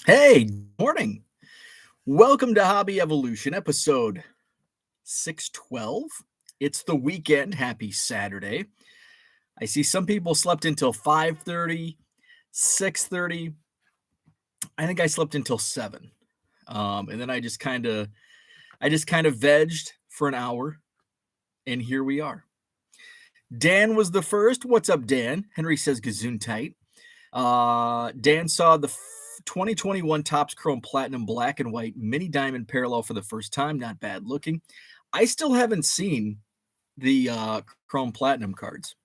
Hey, morning. Welcome to Hobby Evolution, episode 612. It's the weekend. Happy Saturday. I see some people slept until 5:30, 6:30. I think I slept until 7. And then I just kind of vegged for an hour, and here we are. Dan was the first. What's up, Dan? Henry says Gesundheit. Dan saw the 2021 Topps Chrome Platinum Black and White Mini Diamond Parallel for the first time. Not bad looking. I still haven't seen the Chrome Platinum cards.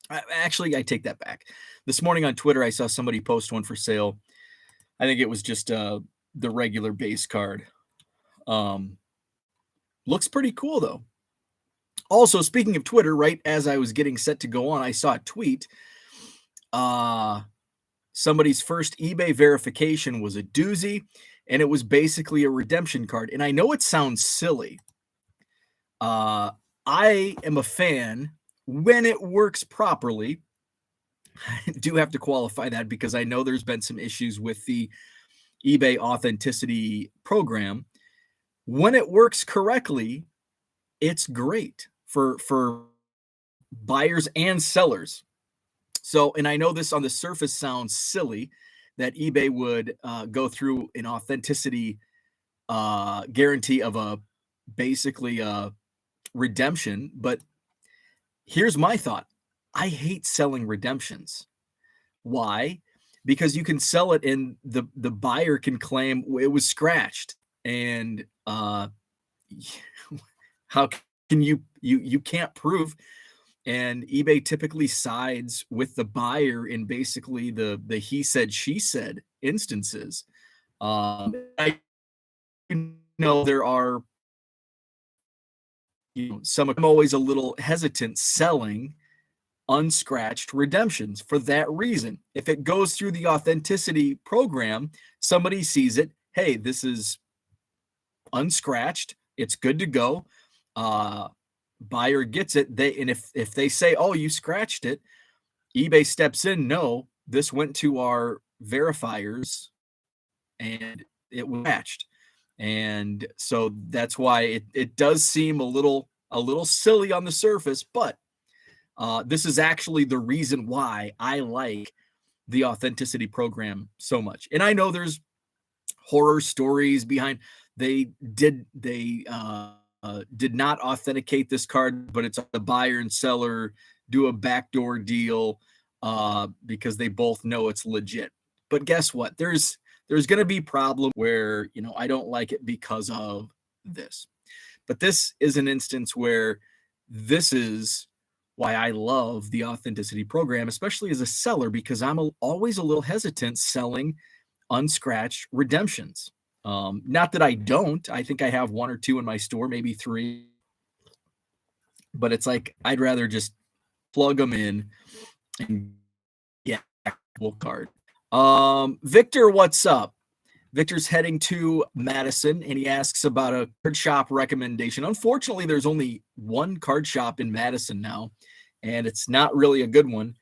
Actually, I take that back. This morning on Twitter, I saw somebody post one for sale. I think it was just the regular base card. Looks pretty cool, though. Also, speaking of Twitter, right as I was getting set to go on, I saw a tweet. Somebody's first eBay verification was a doozy, and it was basically a redemption card. And I know it sounds silly. I am a fan when it works properly. I do have to qualify that because I know there's been some issues with the eBay authenticity program. When it works correctly, it's great for buyers and sellers. So, and I know this on the surface sounds silly that eBay would go through an authenticity guarantee of basically a redemption, but here's my thought. I hate selling redemptions. Why? Because you can sell it and the buyer can claim it was scratched, and how can you can't prove. And eBay typically sides with the buyer in basically the he said she said instances. I know there are, I'm always a little hesitant selling unscratched redemptions for that reason. If it goes through the authenticity program, somebody sees it. Hey, this is unscratched. It's good to go. Buyer gets it. And if they say, "Oh, you scratched it," eBay steps in. No, this went to our verifiers, and it was matched. And so that's why it does seem a little silly on the surface, but this is actually the reason why I like the authenticity program so much. And I know there's horror stories behind. They did not authenticate this card, but it's the buyer and seller do a backdoor deal because they both know it's legit. But guess what? There's going to be problems where I don't like it because of this. But this is an instance where this is why I love the authenticity program, especially as a seller, because I'm always a little hesitant selling unscratched redemptions. Not that I don't. I think I have one or two in my store, maybe three. But it's like I'd rather just plug them in and get a actual card. Victor, what's up? Victor's heading to Madison, and he asks about a card shop recommendation. Unfortunately, there's only one card shop in Madison now, and it's not really a good one.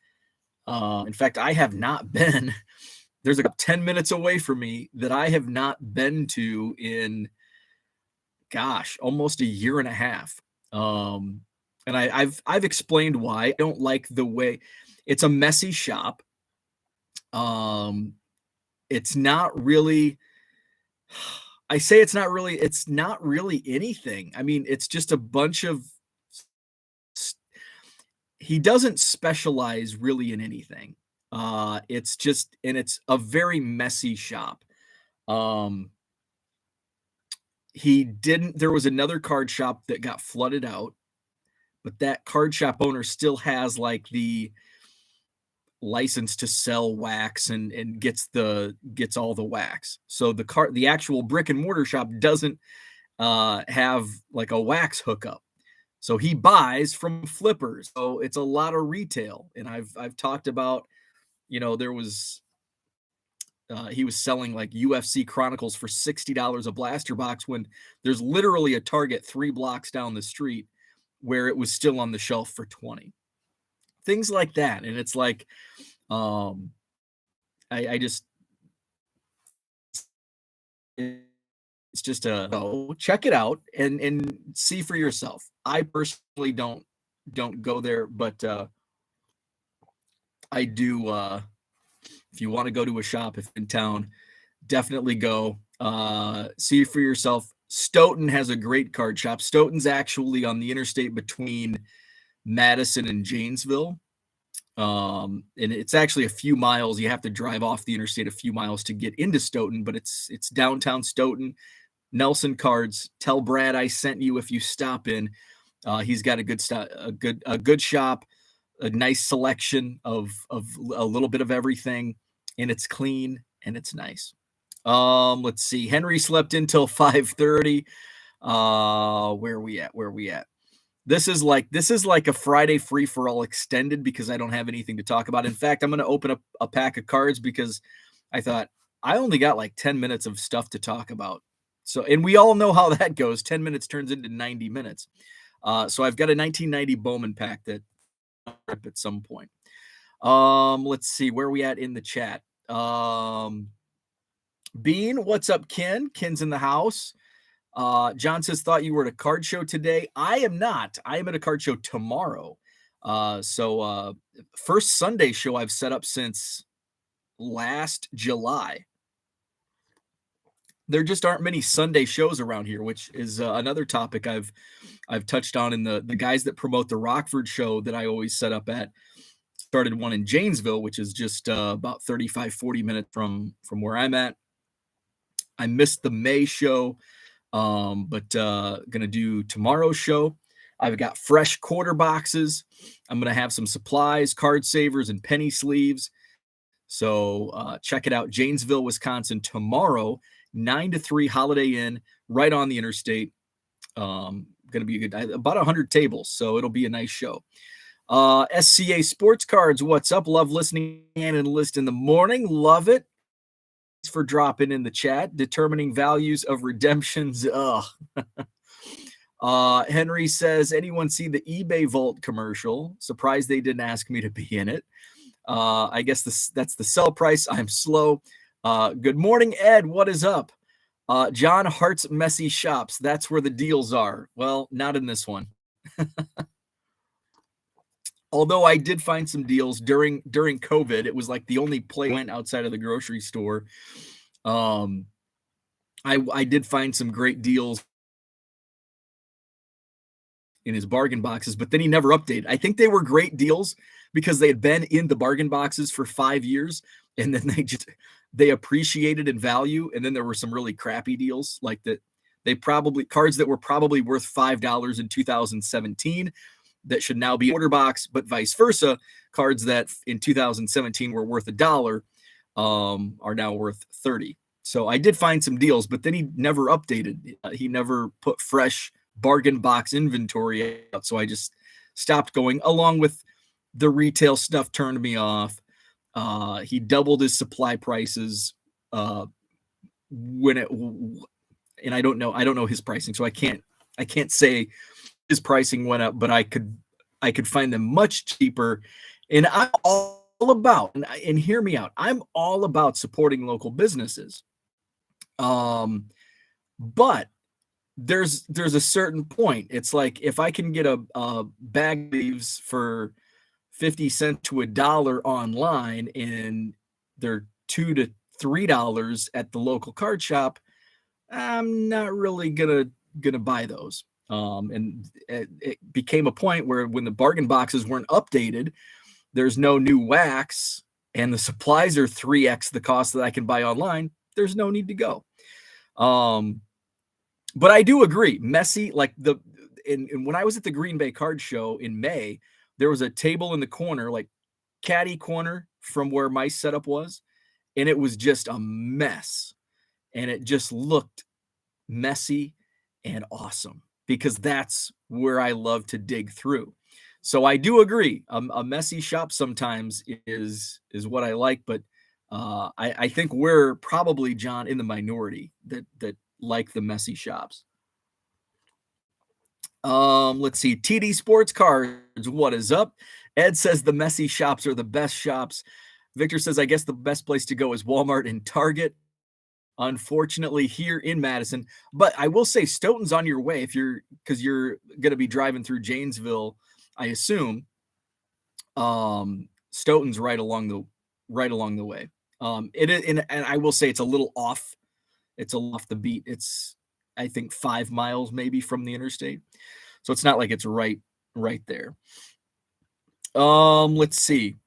In fact, I have not been. There's 10 minutes away from me that I have not been to in, almost a year and a half. And I've explained why. I don't like the way it's a messy shop. It's not really. I say it's not really anything. I mean, it's just a bunch of. He doesn't specialize really in anything. It's just, and it's a very messy shop. There was another card shop that got flooded out, but that card shop owner still has like the license to sell wax and gets all the wax. So the actual brick and mortar shop doesn't have like a wax hookup. So he buys from flippers. So it's a lot of retail. And I've talked about, there was he was selling like UFC Chronicles for $60 a blaster box when there's literally a Target 3 blocks down the street where it was still on the shelf for 20. Things like that. And it's like, I just It's just check it out and see for yourself. I personally don't go there, but I do. If you want to go to a shop, if in town, definitely go. See for yourself. Stoughton has a great card shop. Stoughton's actually on the interstate between Madison and Janesville. And it's actually a few miles. You have to drive off the interstate a few miles to get into Stoughton, but it's downtown Stoughton. Nelson Cards. Tell Brad I sent you if you stop in. He's got a good shop, a nice selection of a little bit of everything, and it's clean and it's nice. Let's see. Henry slept until 5:30. Where are we at? This is like a Friday free for all extended because I don't have anything to talk about. In fact, I'm going to open up a pack of cards because I thought I only got like 10 minutes of stuff to talk about. So, and we all know how that goes. 10 minutes turns into 90 minutes. So I've got a 1990 Bowman pack that I'll rip at some point. Let's see where are we at in the chat. Bean, what's up, Ken? Ken's in the house. John says, thought you were at a card show today. I am not. I am at a card show tomorrow. So first Sunday show I've set up since last July. There just aren't many Sunday shows around here, which is another topic I've touched on in the guys that promote the Rockford show that I always set up at. Started one in Janesville, which is just about 35-40 minutes from where I'm at. I missed the May show, but gonna do tomorrow's show. I've got fresh quarter boxes. I'm gonna have some supplies, card savers, and penny sleeves. So check it out, Janesville, Wisconsin, tomorrow, 9 to 3, Holiday Inn, right on the interstate. Gonna be about 100 tables, so it'll be a nice show. SCA Sports Cards, what's up? Love listening and list in the morning. Love it. Thanks for dropping in the chat. Determining values of redemptions. Henry says, anyone see the eBay Vault commercial? Surprised they didn't ask me to be in it. I guess that's the sell price. I'm slow. Good morning, Ed. What is up? John Hart's Messy Shops. That's where the deals are. Well, not in this one. Although I did find some deals during COVID. It was like the only place I went outside of the grocery store. I did find some great deals in his bargain boxes, but then he never updated. I think they were great deals because they had been in the bargain boxes for 5 years, and then they appreciated in value. And then there were some really crappy deals like that. Cards that were probably worth $5 in 2017 that should now be order box, but vice versa. Cards that in 2017 were worth $1 are now worth $30. So I did find some deals, but then he never updated. He never put fresh bargain box inventory out. So I just stopped going. Along with the retail stuff turned me off. He doubled his supply prices and I don't know his pricing, so I can't say his pricing went up, but I could find them much cheaper. And I'm all about, and hear me out, I'm all about supporting local businesses. But there's a certain point. It's like if I can get a bag of leaves for 50 cents to $1 online and they're $2 to $3 at the local card shop, I'm not really gonna buy those. And it became a point where when the bargain boxes weren't updated, there's no new wax and the supplies are 3x the cost that I can buy online. There's no need to go. But I do agree, messy, like and when I was at the Green Bay Card Show in May, there was a table in the corner, like caddy corner from where my setup was, and it was just a mess. And it just looked messy and awesome because that's where I love to dig through. So I do agree. A messy shop sometimes is what I like, but I think we're probably, John, in the minority that like the messy shops. Let's see. TD Sports Cards, what is up? Ed says the messy shops are the best shops. Victor says, I guess the best place to go is Walmart and Target. unfortunately, here in Madison. But I will say Stoughton's on your way because you're going to be driving through Janesville, I assume. Stoughton's right along the way. It is, and I will say it's a little off. It's off the beat. It's, I think, 5 miles maybe from the interstate, so it's not like it's right there. Let's see.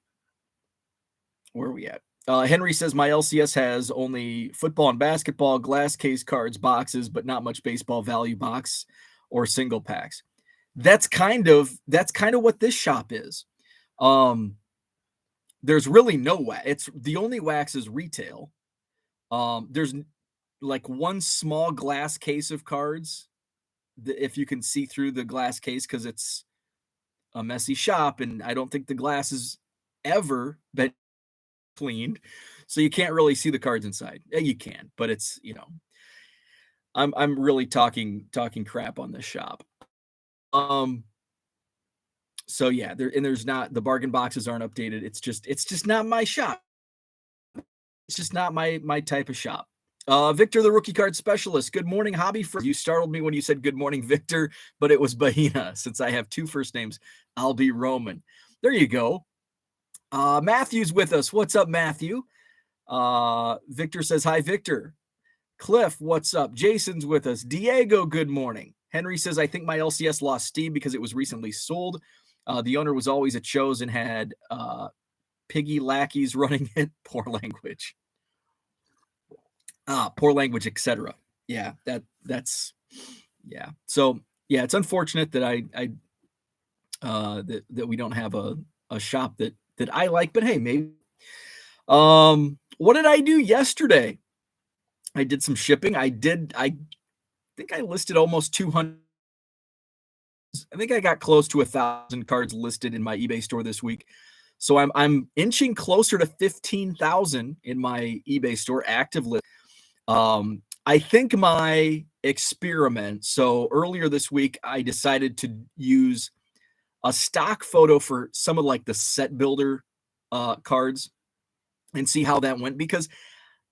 Where are we at? Henry says my LCS has only football and basketball, glass case cards, boxes, but not much baseball value box or single packs. That's kind of what this shop is. There's really no wax. It's the only wax is retail. There's like one small glass case of cards, if you can see through the glass case, because it's a messy shop, and I don't think the glass has ever been cleaned, so you can't really see the cards inside. Yeah, you can, but it's, I'm really talking crap on this shop. So yeah, there's not, the bargain boxes aren't updated. It's just not my shop. It's just not my type of shop. Victor, the rookie card specialist. Good morning, hobby. You startled me when you said good morning, Victor, but it was Bahina. Since I have 2 first names, I'll be Roman. There you go. Matthew's with us. What's up, Matthew? Victor says hi, Victor. Cliff, what's up? Jason's with us. Diego, good morning. Henry says, I think my LCS lost steam because it was recently sold. The owner was always at shows and had piggy lackeys running it. Poor language. Poor language, etc. Yeah, that's yeah. So yeah, it's unfortunate that that we don't have a shop that I like, but hey, maybe. What did I do yesterday? I did some shipping. I think I listed almost 200. I think I got close to 1,000 cards listed in my eBay store this week. So I'm inching closer to 15,000 in my eBay store active list. I think my experiment. So earlier this week, I decided to use a stock photo for some of like the set builder cards and see how that went, because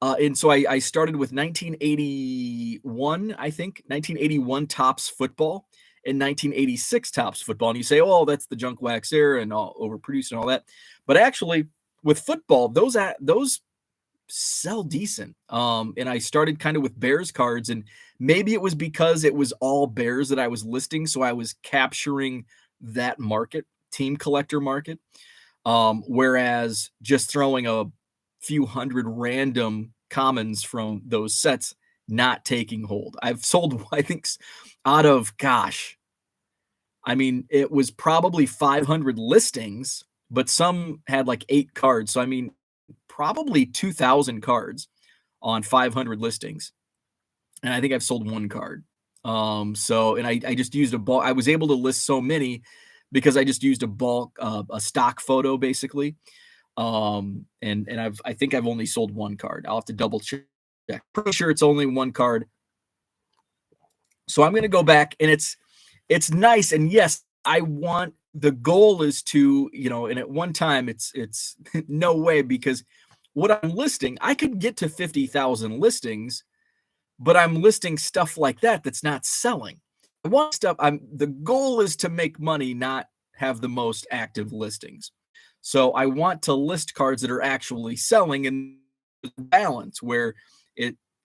and so I started with 1981, I think 1981 Topps football and 1986 Topps football, and you say, oh, that's the junk wax era and all overproduced and all that, but actually with football, those sell decent. And I started kind of with Bears cards, and maybe it was because it was all Bears that I was listing, so I was capturing that market, team collector market, whereas just throwing a few hundred random commons from those sets not taking hold. I've sold, I think, out of, I mean, it was probably 500 listings, but some had like 8 cards. So I mean, probably 2,000 cards on 500 listings, and I think I've sold 1 card. So, and I just used a bulk. I was able to list so many because I just used a bulk, a stock photo basically. And I think I've only sold 1 card. I'll have to double check. Pretty sure it's only 1 card. So I'm going to go back, and it's nice. And yes, the goal is to, and at one time it's no way, because what I'm listing, I could get to 50,000 listings, but I'm listing stuff like that's not selling. I want stuff. The goal is to make money, not have the most active listings. So I want to list cards that are actually selling, and balance where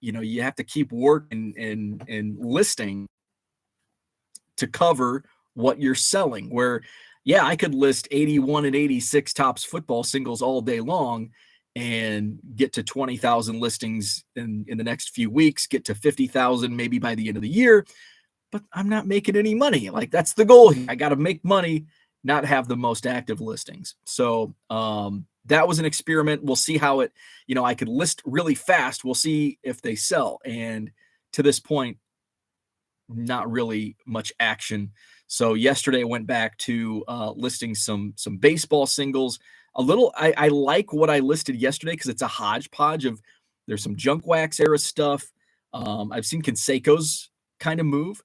you have to keep working and listing to cover what you're selling. Where, yeah, I could list 81 and 86 Topps football singles all day long and get to 20,000 listings in the next few weeks, get to 50,000 maybe by the end of the year, but I'm not making any money. Like, that's the goal here. I got to make money, not have the most active listings. So that was an experiment. We'll see how it, I could list really fast. We'll see if they sell. And to this point, not really much action. So yesterday I went back to listing some baseball singles. I like what I listed yesterday because it's a hodgepodge of, there's some junk wax era stuff. I've seen Canseco's kind of move.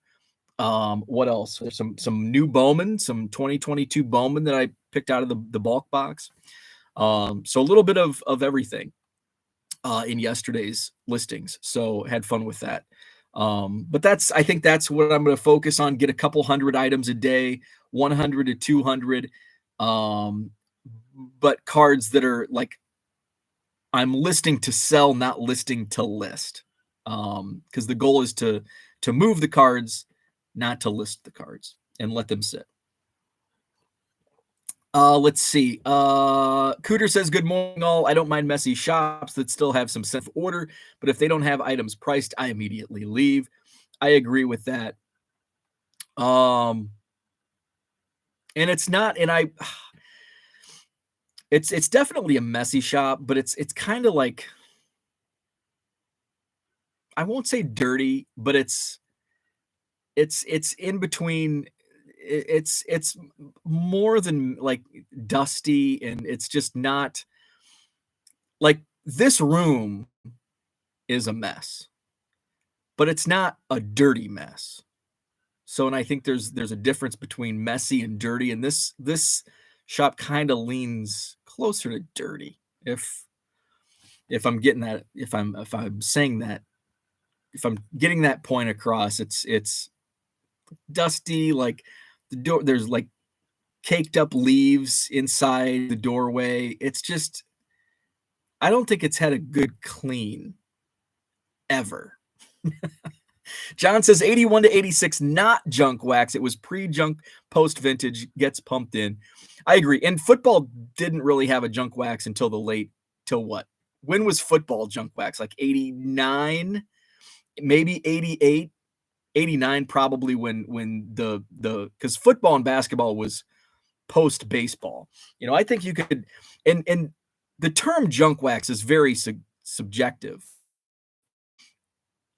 What else? There's some new Bowman, some 2022 Bowman that I picked out of the bulk box. So a little bit of everything. in yesterday's listings. So had fun with that. But I think that's what I'm going to focus on. Get a couple hundred items a day, 100 to 200. But cards that are like I'm listing to sell, not listing to list. Because the goal is to move the cards, not to list the cards and let them sit. Let's see. Cooter says, good morning, all. I don't mind messy shops that still have some sense of order, but if they don't have items priced, I immediately leave. I agree with that. And it's not, and it's definitely a messy shop, but it's kind of like, I won't say dirty, but it's in between. It's more than like dusty, and it's just not like this room is a mess, but it's not a dirty mess. So, and I think there's a difference between messy and dirty, and this shop kind of leans closer to dirty. If I'm getting that, if I'm saying that, if I'm getting that point across, it's dusty, like the door, there's like caked up leaves inside the doorway. It's just, I don't think it's had a good clean ever. John says 81 to 86, not junk wax. It was pre-junk, post-vintage, gets pumped in. I agree. And football didn't really have a junk wax until till what? When was football junk wax? Like 89, maybe 88, 89, probably when because football and basketball was post baseball. I think you could, and the term junk wax is very subjective.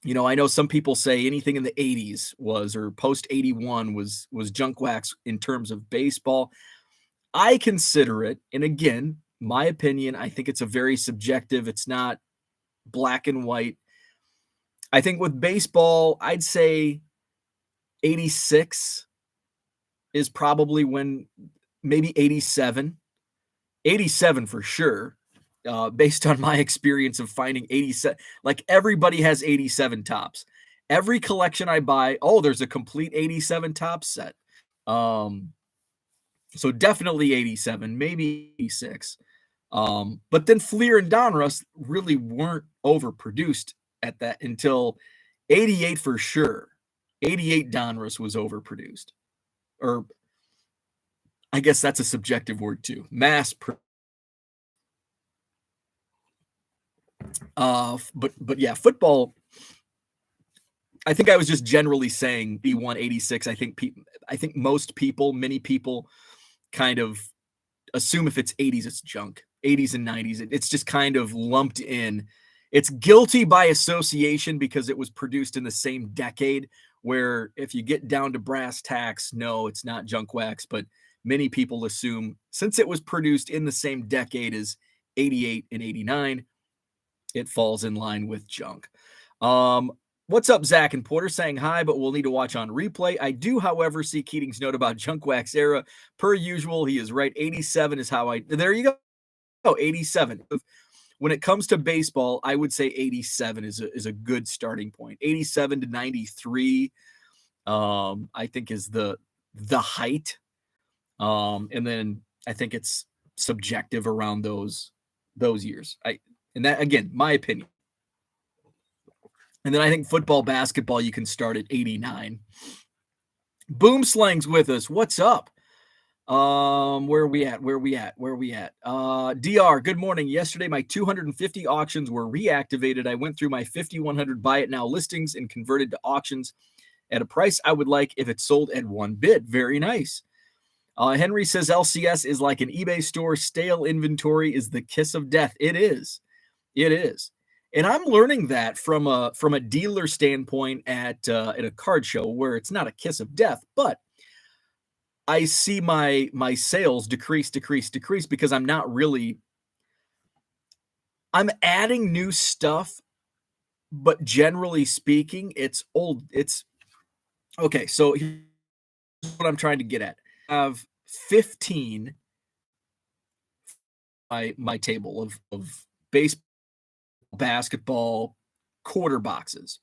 I know some people say anything in the 80s was, or post 81 was junk wax in terms of baseball. I consider it, and again, my opinion, I think it's a very subjective, it's not black and white. I think with baseball, I'd say 86 is probably when, maybe 87 for sure, based on my experience of finding 87. Like everybody has 87 tops. Every collection I buy, there's a complete 87 top set. So definitely 87, maybe 86. But then Fleer and Donruss really weren't overproduced at that until 88 for sure. 88 Donruss was overproduced. Or I guess that's a subjective word too. But yeah, football, I think I was just generally saying B1 86. I think many people kind of assume if it's 80s, it's junk. 80s and 90s, it's just kind of lumped in. It's guilty by association because it was produced in the same decade, where if you get down to brass tacks, no, it's not junk wax, but many people assume since it was produced in the same decade as 88 and 89, it falls in line with junk. What's up, Zach and Porter? Saying hi, but we'll need to watch on replay. I do, however, see Keating's note about junk wax era. Per usual, he is right. 87 is how there you go. 87. When it comes to baseball, I would say 87 is a good starting point. 87 to 93, I think is the height. And then I think it's subjective around those years. And that, again, my opinion. And then I think football, basketball, you can start at 89. Boom Slang's with us. What's up? Where are we at? DR, good morning. Yesterday, my 250 auctions were reactivated. I went through my 5,100 buy it now listings and converted to auctions at a price I would like if it sold at one bid. Very nice. Henry says LCS is like an eBay store. Stale inventory is the kiss of death. It is. And I'm learning that from a dealer standpoint at a card show, where it's not a kiss of death, but I see my sales decrease because I'm adding new stuff, but generally speaking, it's old. It's okay. So here's what I'm trying to get at. I have 15 my table of baseball basketball quarter boxes.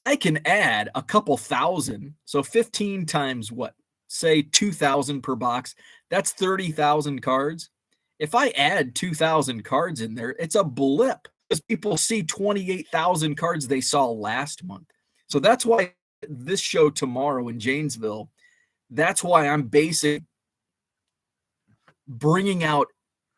I can add a couple thousand. So 15 times what? Say 2,000 per box. That's 30,000 cards. If I add 2,000 cards in there, it's a blip because people see 28,000 cards they saw last month. So that's why this show tomorrow in Janesville, that's why I'm basically bringing out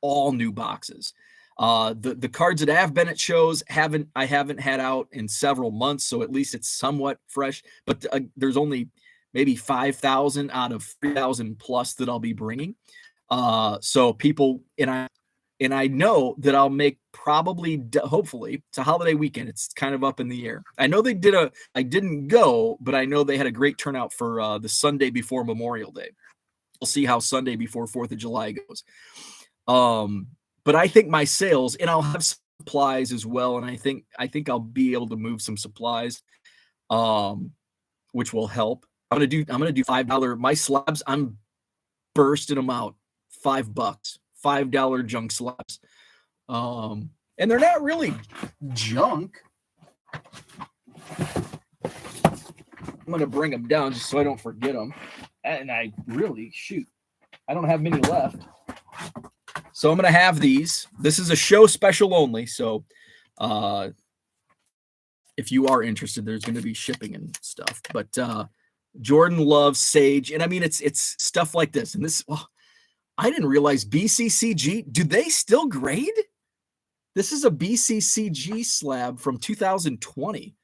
all new boxes. The cards that have been at shows I haven't had out in several months, so at least it's somewhat fresh. But there's only maybe 5,000 out of 3,000 plus that I'll be bringing. So people and I know that I'll make probably hopefully it's a holiday weekend. It's kind of up in the air. I know I didn't go, but I know they had a great turnout for the Sunday before Memorial Day. We'll see how Sunday before 4th of July goes. But I think my sales, and I'll have supplies as well, and I think I'll be able to move some supplies, which will help. I'm gonna do $5 my slabs. I'm bursting them out, $5, $5 junk slabs, and they're not really junk. I'm gonna bring them down just so I don't forget them, and I don't have many left. So I'm going to have these. This is a show special only. So if you are interested, there's going to be shipping and stuff. But Jordan loves Sage. And I mean, it's stuff like this. And this, I didn't realize BCCG, do they still grade? This is a BCCG slab from 2020.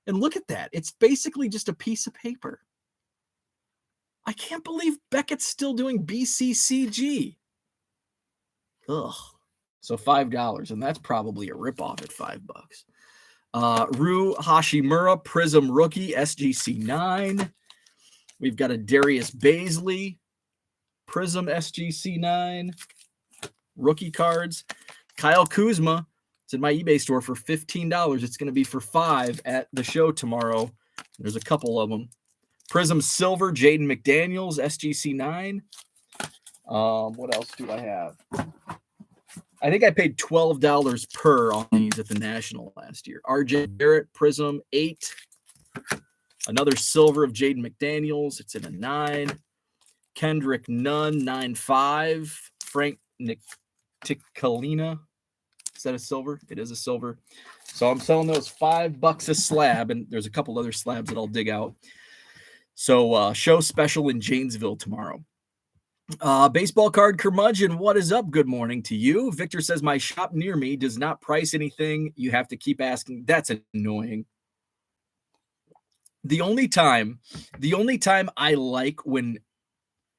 And look at that. It's basically just a piece of paper. I can't believe Beckett's still doing BCCG. Ugh. So $5, and that's probably a ripoff at $5. Ryu Hashimura Prism Rookie SGC 9. We've got a Darius Baisley Prism SGC 9 rookie cards. Kyle Kuzma. It's in my eBay store for $15. It's going to be for $5 at the show tomorrow. There's a couple of them. Prism Silver Jaden McDaniels SGC 9. What else do I have? I think I paid $12 per on these at the National last year. RJ Barrett Prism 8. Another silver of Jaden McDaniels. It's in a 9. Kendrick Nunn 9.5. Frank Ticalina. Is that a silver? It is a silver. So I'm selling those $5 a slab, and there's a couple other slabs that I'll dig out. So show special in Janesville tomorrow. Baseball card curmudgeon, what is up? Good morning to you. Victor says my shop near me does not price anything. You have to keep asking. That's annoying. The only time I like when,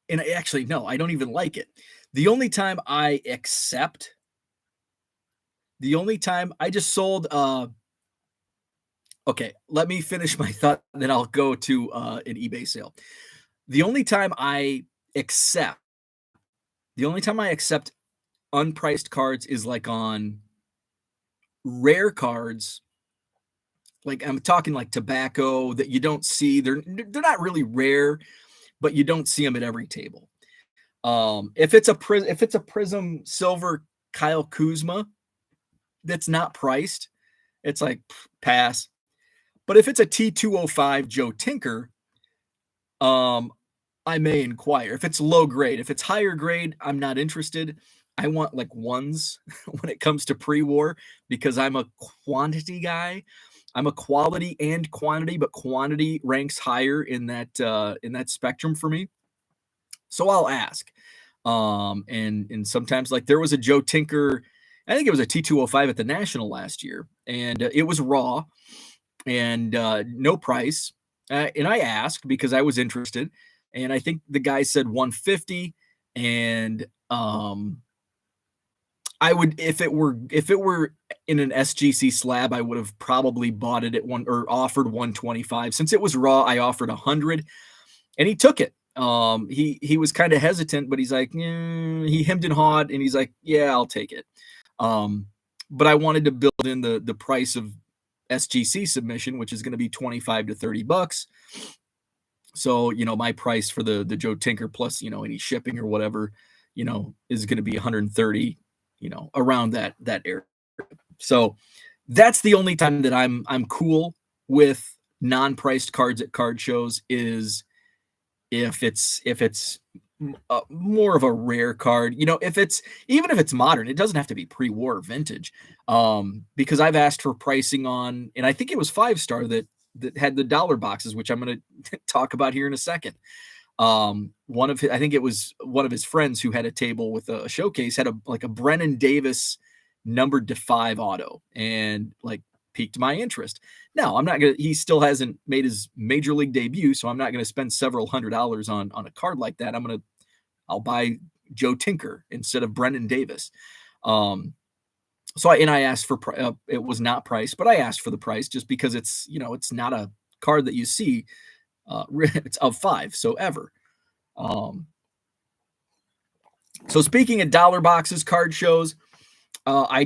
and actually no, I don't even like it. The only time I just sold. Okay, let me finish my thought, then I'll go to an eBay sale. The only time I accept unpriced cards is like on rare cards. Like I'm talking like tobacco that you don't see. They're not really rare, but you don't see them at every table. If it's a Prism Silver Kyle Kuzma that's not priced, it's like pass. But if it's a T205 Joe Tinker, I may inquire. If it's low grade, if it's higher grade, I'm not interested. I want like ones when it comes to pre-war because I'm a quantity guy. I'm a quality and quantity, but quantity ranks higher in that spectrum for me. So I'll ask. And sometimes like there was a Joe Tinker, I think it was a T205 at the National last year, and it was raw and no price. And I asked because I was interested. And I think the guy said 150, and I would, if it were in an SGC slab, I would have probably bought it at offered 125. Since it was raw, I offered 100, and he took it. He was kind of hesitant, but he's like, he hemmed and hawed, and he's like, yeah, I'll take it. But I wanted to build in the price of SGC submission, which is going to be $25 to $30. So, my price for the Joe Tinker plus, any shipping or whatever, is going to be 130, around that area. So that's the only time that I'm cool with non-priced cards at card shows is if it's more of a rare card. If it's even if it's modern, it doesn't have to be pre-war vintage. Because I've asked for pricing on, and I think it was Five Star that had the dollar boxes, which I'm going to talk about here in a second. I think it was one of his friends who had a table with a showcase, had a Brennan Davis numbered to 5 auto, and piqued my interest. Now, he still hasn't made his major league debut, so I'm not gonna spend several $100s on a card like that. I'll buy Joe Tinker instead of Brennan Davis. I asked for it was not priced, but I asked for the price just because it's not a card that you see it's of 5 so ever. So speaking of dollar boxes, card shows, I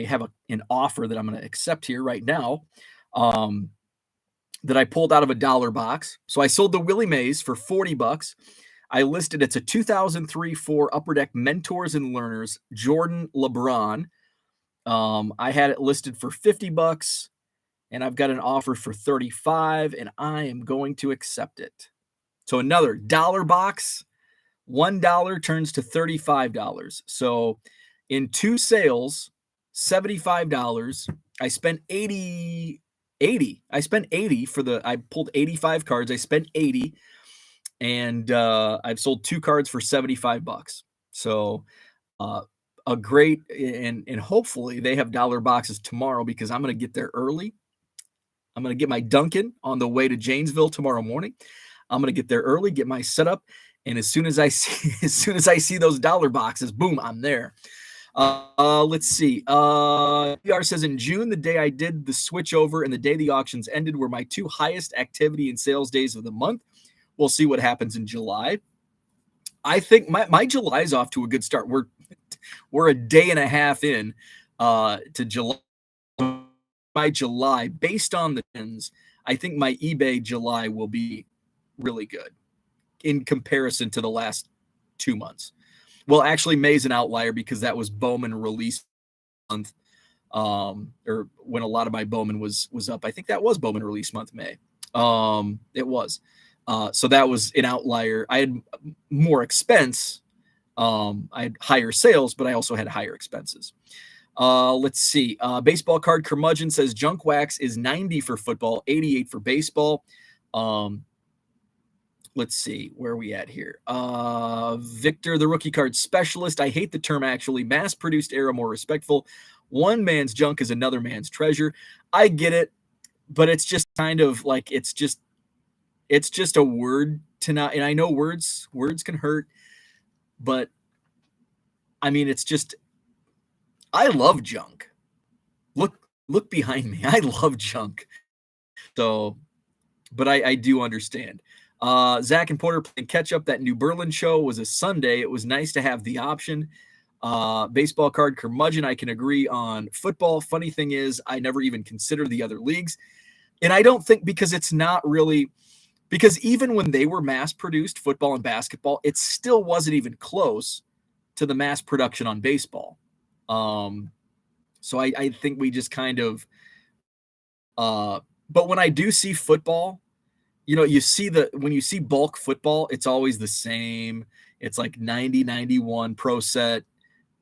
have an offer that I'm going to accept here right now, that I pulled out of a dollar box. So I sold the Willie Mays for $40. I listed it's a 2003-4 Upper Deck Mentors and Learners Jordan LeBron. I had it listed for $50, and I've got an offer for $35, and I am going to accept it. So another dollar box. $1 turns to $35. So in 2 sales, $75. I spent 80. I spent 80 I pulled 85 cards. I spent 80, and I've sold 2 cards for $75. So a great, and hopefully they have dollar boxes tomorrow, because I'm going to get there early. I'm going to get my Dunkin' on the way to Janesville tomorrow morning. I'm going to get there early, get my setup. And as soon as I see those dollar boxes, boom, I'm there. Let's see. PR says, in June, the day I did the switch over and the day the auctions ended were my 2 highest activity and sales days of the month. We'll see what happens in July. I think my July is off to a good start. We're a day and a half in to July. By July, based on the trends, I think my eBay July will be really good in comparison to the last 2 months. Well, actually, May's an outlier because that was Bowman release month, or when a lot of my Bowman was up. I think that was Bowman release month, May. It was. So that was an outlier. I had more expense. I had higher sales, but I also had higher expenses. Let's see. Baseball card curmudgeon says junk wax is 90 for football, 88 for baseball. Let's see, where are we at here? Victor, the rookie card specialist. I hate the term, actually. Mass-produced era, more respectful. One man's junk is another man's treasure. I get it, but it's just kind of like it's just a word to not. And I know words can hurt, but I mean, it's just. I love junk. Look behind me. I love junk. So, but I do understand. Zach and Porter playing catch up. That New Berlin show was a Sunday. It was nice to have the option. Baseball card curmudgeon, I can agree on. Football, funny thing is, I never even considered the other leagues. And I don't think, because it's not really, because even when they were mass produced, football and basketball, it still wasn't even close to the mass production on baseball. So I think we just kind of, but when I do see football, when you see bulk football, it's always the same. It's like 90, 91 pro set,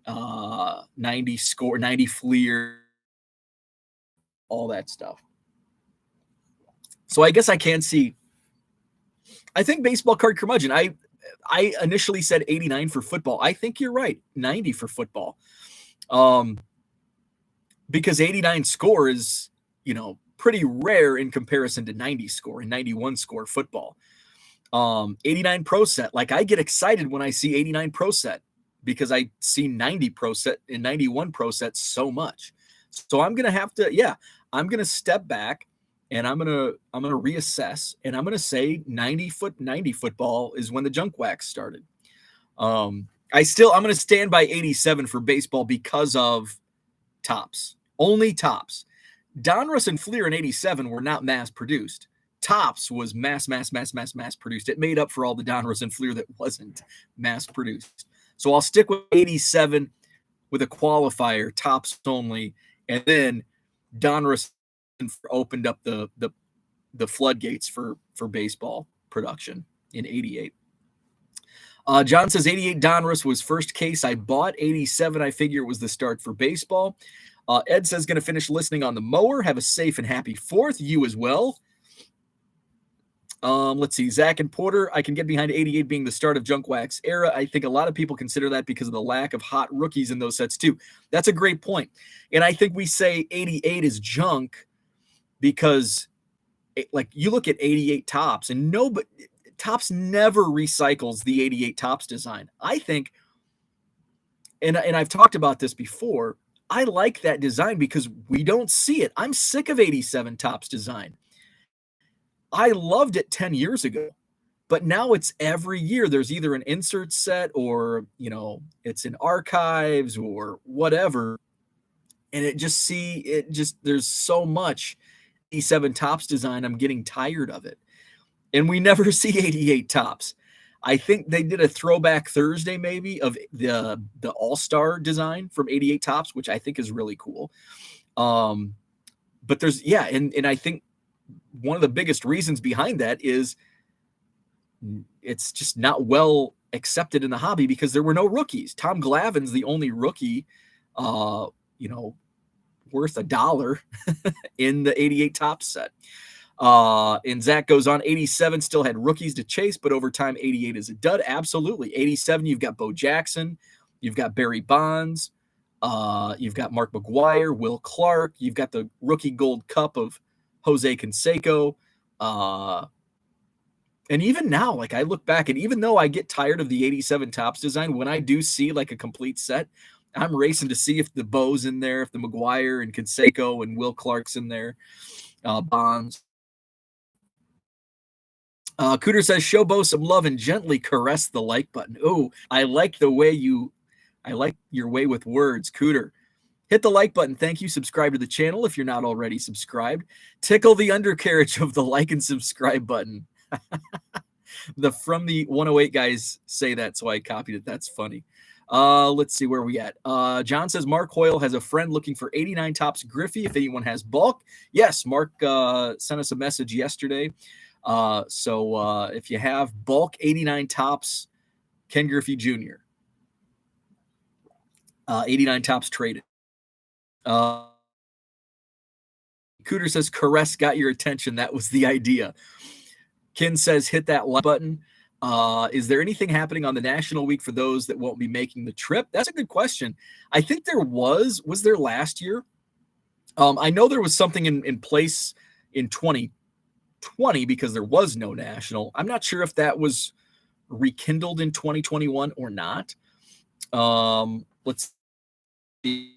90 score, 90 Fleer, all that stuff. So I guess I can see, I think baseball card curmudgeon, I initially said 89 for football. I think you're right. 90 for football. Because 89 score is, pretty rare in comparison to 90 score and 91 score football. 89 pro set. Like, I get excited when I see 89 pro set because I see 90 pro set and 91 pro set so much. So I'm going to have to, I'm going to step back and I'm going to reassess, and I'm going to say 90 football is when the junk wax started. I'm going to stand by 87 for baseball because of Topps. Only Topps. Donruss and Fleer in 87 were not mass produced. Topps was mass produced. It made up for all the Donruss and Fleer that wasn't mass produced. So I'll stick with 87 with a qualifier, Topps only, and then Donruss opened up the floodgates for baseball production in '88. John says 88 Donruss was first case I bought. 87 I figure was the start for baseball. Ed says going to finish listening on the mower. Have a safe and happy 4th. You as well. Let's see. Zach and Porter, I can get behind 88 being the start of Junk Wax era. I think a lot of people consider that because of the lack of hot rookies in those sets too. That's a great point. And I think we say 88 is junk because like you look at 88 Topps and nobody Topps never recycles the 88 Topps design. I think, and I've talked about this before, I like that design because we don't see it. I'm sick of 87 Topps design. I loved it 10 years ago, but now it's every year. There's either an insert set or, it's in archives or whatever. And there's so much 87 Topps design. I'm getting tired of it. And we never see 88 Topps. I think they did a throwback Thursday maybe of the All-Star design from 88 Topps, which I think is really cool. But there's, and I think one of the biggest reasons behind that is it's just not well accepted in the hobby because there were no rookies. Tom Glavine's the only rookie, worth $1 in the 88 Topps set. And Zach goes on, 87 still had rookies to chase, but over time, 88 is a dud. Absolutely. 87, you've got Bo Jackson, you've got Barry Bonds, you've got Mark McGwire, Will Clark, you've got the rookie gold cup of Jose Canseco. And even now, like I look back, and even though I get tired of the 87 Topps design, when I do see like a complete set, I'm racing to see if the Bo's in there, if the McGwire and Canseco and Will Clark's in there, Bonds. Cooter says, show Bo some love and gently caress the like button. Oh, I like your way with words, Cooter. Hit the like button. Thank you. Subscribe to the channel if you're not already subscribed. Tickle the undercarriage of the like and subscribe button. From the 108 guys say that, so I copied it. That's funny. Let's see where we at. John says Mark Hoyle has a friend looking for 89 Topps Griffey if anyone has bulk. Yes, Mark sent us a message yesterday. So if you have bulk 89 Topps Ken Griffey Jr., 89 Topps traded. Cooter says caress got your attention. That was the idea. Ken says hit that like button. Is there anything happening on the National Week for those that won't be making the trip? That's a good question. I think there was there last year? I know there was something in place in 2020 because there was no National. I'm not sure if that was rekindled in 2021 or not. Let's see.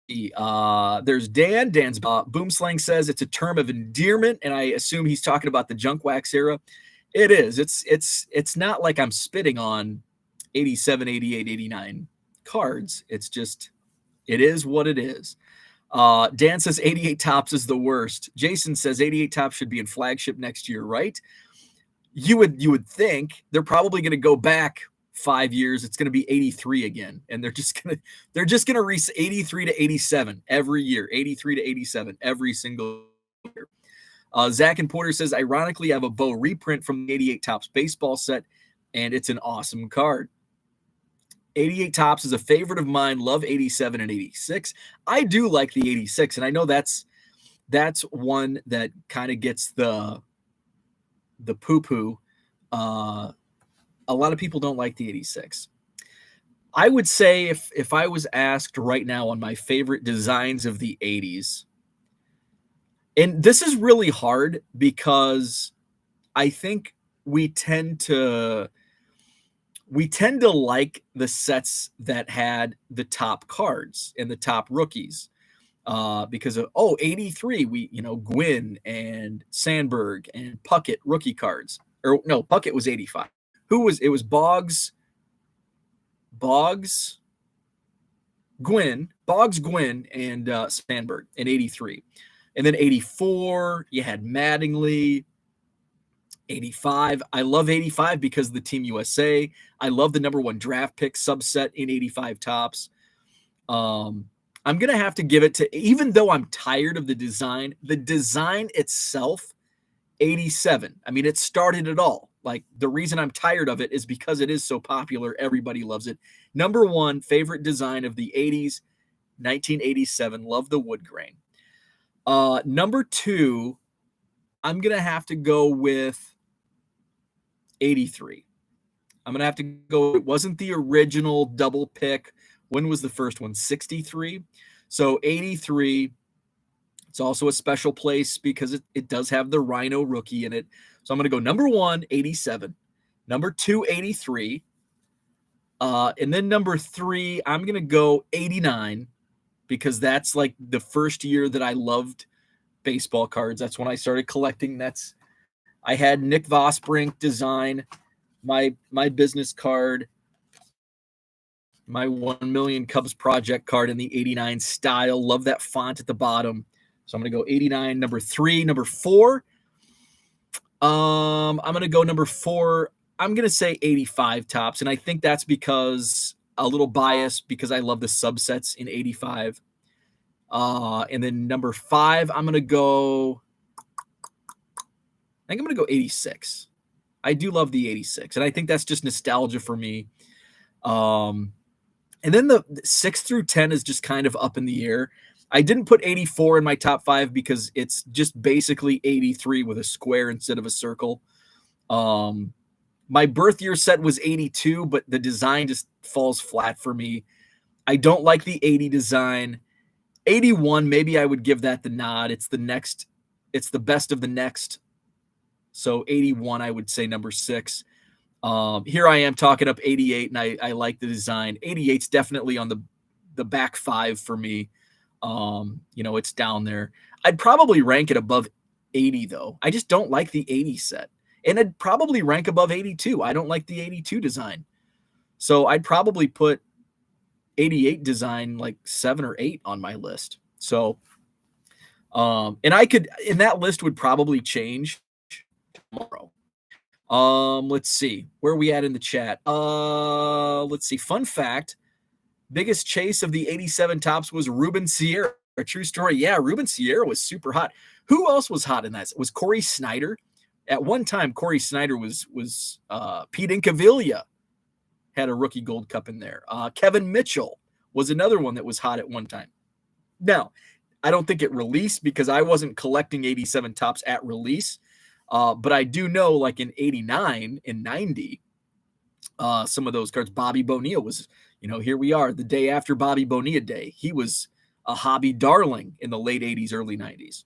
There's Dan. Dan's Boomslang says it's a term of endearment, and I assume he's talking about the Junk Wax era. It is. It's not like I'm spitting on 87, 88, 89 cards. It's just, it is what it is. Dan says 88 Topps is the worst. Jason says 88 Topps should be in flagship next year, right? You would think they're probably going to go back 5 years. It's going to be 83 again, and they're just going to reach 83 to 87 every year, 83 to 87 every single year. Zach and Porter says, ironically, I have a Bo reprint from the 88 Topps baseball set, and it's an awesome card. 88 Topps is a favorite of mine. Love 87 and 86. I do like the 86, and I know that's one that kind of gets the poo-poo. A lot of people don't like the 86. I would say if I was asked right now on my favorite designs of the 80s, and this is really hard because I think we tend to like the sets that had the top cards and the top rookies because of 83 Gwynn and Sandberg and Puckett rookie cards. Or no, Puckett was 85. It was Boggs, Gwynn, and Sandberg in 83. And then 84, you had Mattingly. 85. I love 85 because of the Team USA. I love the number 1 draft pick subset in 85 Topps. I'm going to have to give it to, even though I'm tired of the design itself, 87. I mean, it started it all. Like, the reason I'm tired of it is because it is so popular. Everybody loves it. Number one, favorite design of the 80s, 1987. Love the wood grain. Number two, I'm going to have to go with 83. I'm going to have to go. It wasn't the original double pick. When was the first one? 63. So 83. It's also a special place because it does have the Rhino rookie in it. So I'm going to go number one, 87. Number two, 83. And then number three, I'm going to go 89 because that's like the first year that I loved baseball cards. That's when I started collecting. I had Nick Vosbrink design my business card, my 1 million Cubs project card in the 89 style. Love that font at the bottom. So I'm going to go 89, number three. Number four, I'm going to go number four. I'm going to say 85 tops. And I think that's because a little biased because I love the subsets in 85. And then number five, I think I'm going to go 86. I do love the 86. And I think that's just nostalgia for me. And then the 6 through 10 is just kind of up in the air. I didn't put 84 in my top five because it's just basically 83 with a square instead of a circle. My birth year set was 82, but the design just falls flat for me. I don't like the 80 design. 81, maybe I would give that the nod. It's the best of the next. So 81, I would say number 6. Here I am talking up 88, and I like the design. 88's definitely on the back five for me. It's down there. I'd probably rank it above 80, though. I just don't like the 80 set. And I'd probably rank above 82. I don't like the 82 design. So I'd probably put 88 design like 7 or 8 on my list. So, and that list would probably change tomorrow. Let's see. Where are we at in the chat? Let's see. Fun fact. Biggest chase of the 87 tops was Ruben Sierra. A true story. Yeah, Ruben Sierra was super hot. Who else was hot in that? Was Corey Snyder? At one time, Corey Snyder was Pete Incaviglia had a rookie gold cup in there. Kevin Mitchell was another one that was hot at one time. Now, I don't think it released because I wasn't collecting 87 tops at release. But I do know, like in 89 and 90, some of those cards, Bobby Bonilla was, here we are the day after Bobby Bonilla Day. He was a hobby darling in the late 80s, early 90s.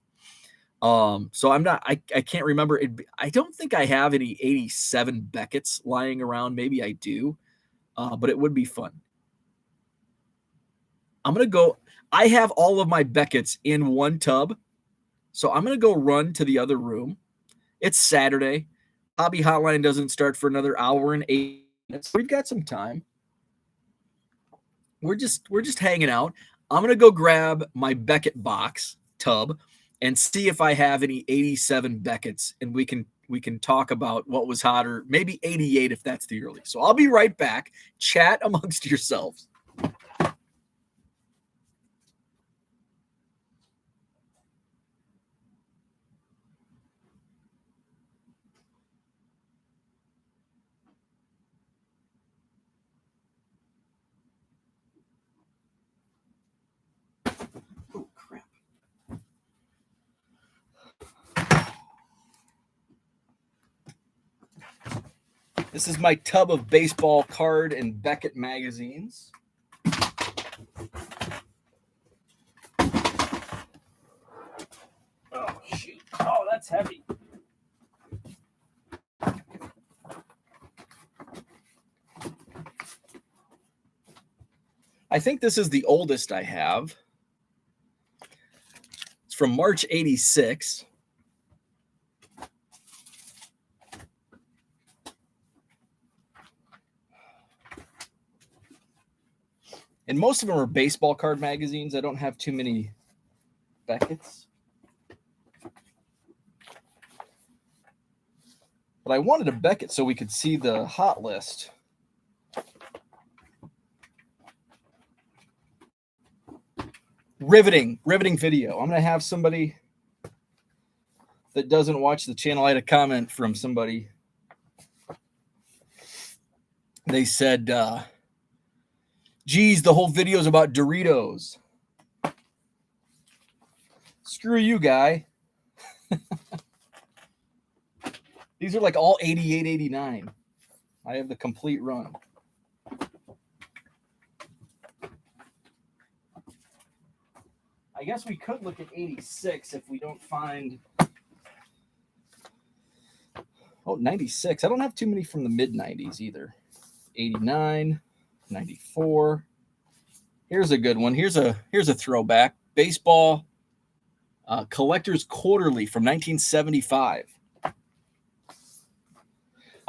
So I can't remember. I don't think I have any 87 Beckett's lying around. Maybe I do, but it would be fun. I have all of my Beckett's in one tub. So I'm going to go run to the other room. It's Saturday. Hobby Hotline doesn't start for another hour and 8 minutes. We've got some time. We're just hanging out. I'm going to go grab my Beckett box tub and see if I have any 87 Beckett's, and we can talk about what was hotter, maybe 88 if that's the early. So I'll be right back. Chat amongst yourselves. This is my tub of baseball card and Beckett magazines. Oh, shoot. Oh, that's heavy. I think this is the oldest I have. It's from March 86. And most of them are baseball card magazines. I don't have too many Beckett's. But I wanted a Beckett so we could see the hot list. Riveting video. I'm going to have somebody that doesn't watch the channel. I had a comment from somebody. They said, geez, the whole video is about Doritos. Screw you, guy. These are like all 88, 89. I have the complete run. I guess we could look at 86 if we don't find... Oh, 96. I don't have too many from the mid-90s either. 89, 94. Here's a good one. Here's a throwback. Baseball Collector's Quarterly from 1975.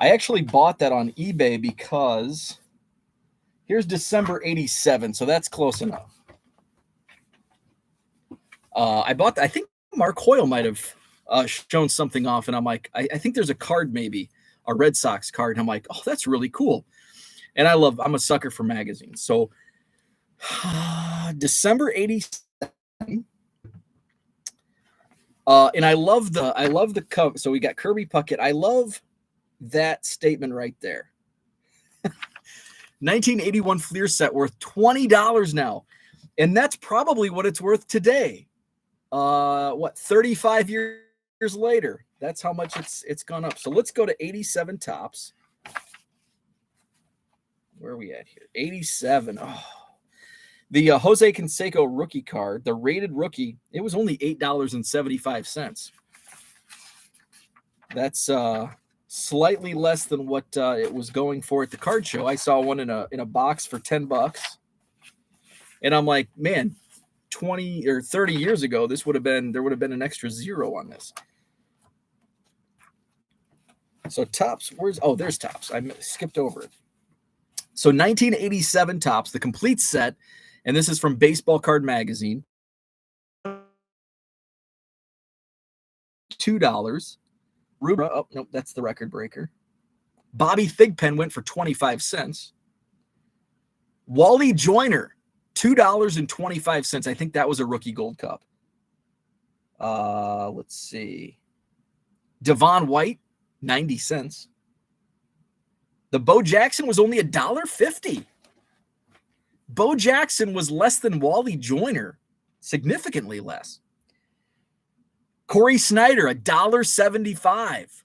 I actually bought that on eBay because here's December 87, so that's close enough. I bought that. I think Mark Hoyle might have shown something off, and I'm like, I think there's a card, maybe a Red Sox card. And I'm like, oh, that's really cool. And I'm a sucker for magazines. So December 87. And I love the cover. So we got Kirby Puckett. I love that statement right there. 1981 Fleer set worth $20 now. And that's probably what it's worth today. 35 years later. That's how much it's gone up. So let's go to 87 Topps. Where are we at here? 87. Oh, the Jose Canseco rookie card, the rated rookie, it was only $8.75. That's slightly less than what it was going for at the card show. I saw one in a box for $10, and I'm like, man, 20 or 30 years ago, there would have been an extra zero on this. So Topps, there's Topps. I skipped over it. So 1987 Topps, the complete set, and this is from Baseball Card Magazine. $2. Rubra, oh, nope, that's the record breaker. Bobby Thigpen went for 25 cents. Wally Joyner, $2.25. I think that was a rookie gold cup. Let's see. Devon White, 90 cents. The Bo Jackson was only $1.50. Bo Jackson was less than Wally Joyner, significantly less. Corey Snyder, $1.75.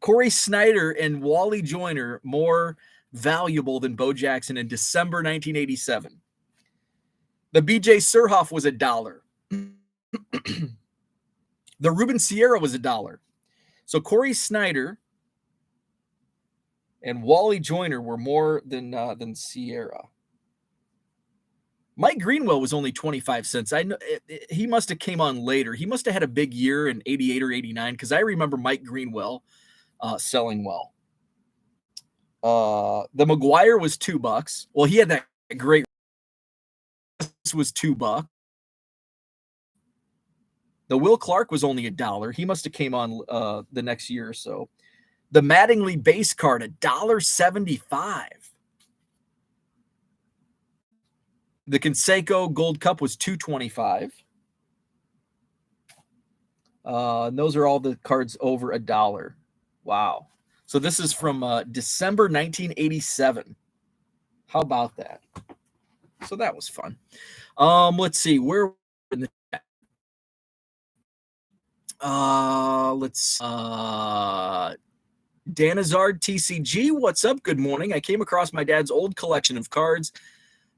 Corey Snyder and Wally Joyner more valuable than Bo Jackson in December 1987. The BJ Surhoff was $1. The Ruben Sierra was $1. So Corey Snyder and Wally Joyner were more than Sierra. Mike Greenwell was only 25 cents. I know he must have came on later. He must have had a big year in 88 or 89 because I remember Mike Greenwell selling well. The McGuire was $2. Well, he had that great. This was $2. The Will Clark was only $1. He must have came on the next year or so. The Mattingly base card, $1.75. The Canseco Gold Cup was $2.25. And those are all the cards over $1. Wow. So this is from December 1987. How about that? So that was fun. Let's see. Where in the chat? Danazard TCG, what's up? Good morning. I came across my dad's old collection of cards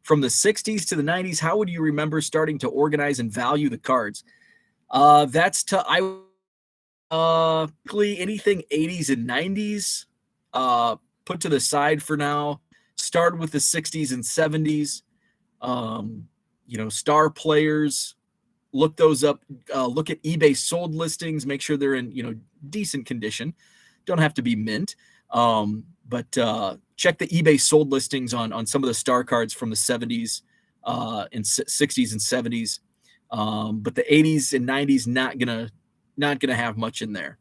from the 60s to the 90s. How would you remember starting to organize and value the cards? That's anything 80s and 90s put to the side for now. Start with the 60s and 70s. Star players, look those up. Look at eBay sold listings, make sure they're in decent condition. Don't have to be mint, but check the eBay sold listings on some of the star cards from the 70s and 60s and 70s. But the 80s and 90s not gonna have much in there.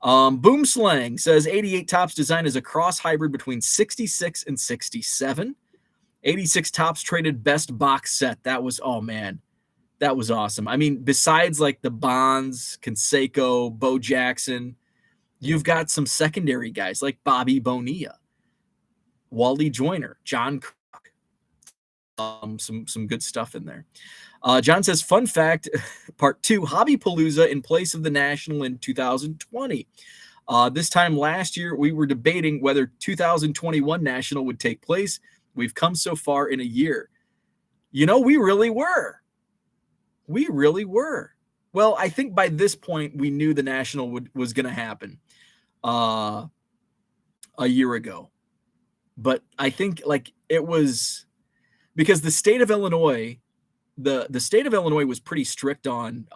Boom Slang says 88 Topps design is a cross hybrid between 66 and 67. 86 Topps traded best box set. That was, oh man, that was awesome. I mean, besides like the Bonds, Canseco, Bo Jackson, you've got some secondary guys like Bobby Bonilla, Wally Joyner, John Kruk. Some good stuff in there. John says, fun fact, part 2, Hobby Palooza in place of the National in 2020. This time last year, we were debating whether 2021 National would take place. We've come so far in a year. You know, we really were. We really were. Well, I think by this point, we knew the National was going to happen a year ago. But I think like it was because the state of Illinois, the state of Illinois was pretty strict on